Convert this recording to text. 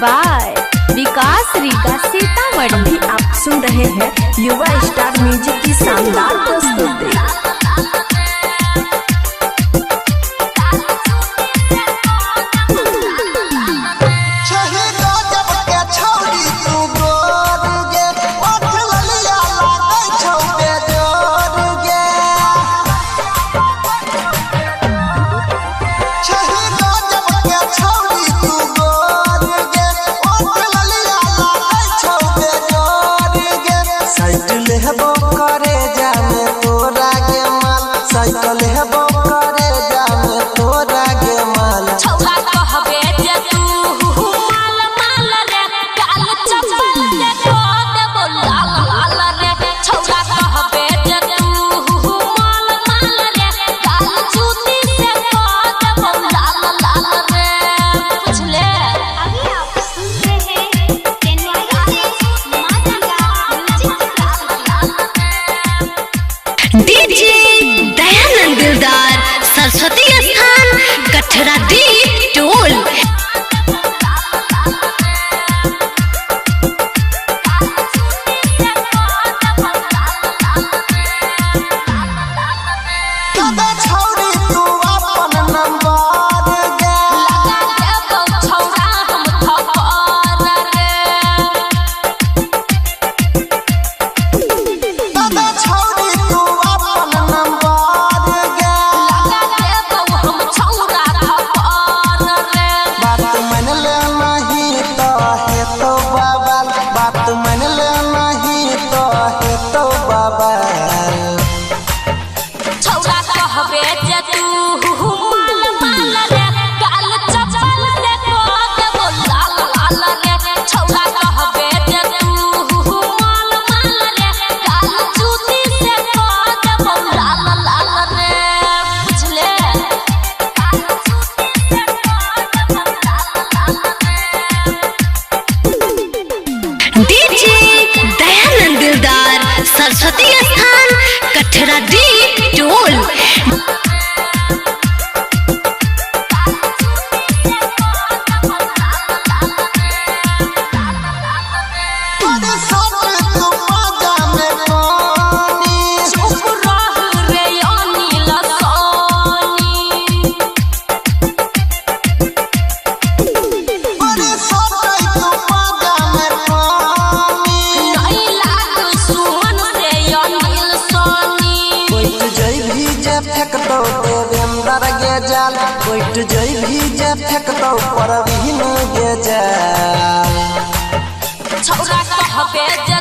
By विकास रीगा सीतामढ़ी। अभी आप सुन रहे हैं युवा स्टार म्यूजिक की शानदार प्रस्तुति। डीजे दयानंद दिलदार सरस्वती स्थान कठरा दी टोल। डीजे दयानंद दिलदार सरस्वती स्थान कठरा दी टोल। बैठ जैभी जे फेंकतौ परवीन गे जाल छौरा कहबे जे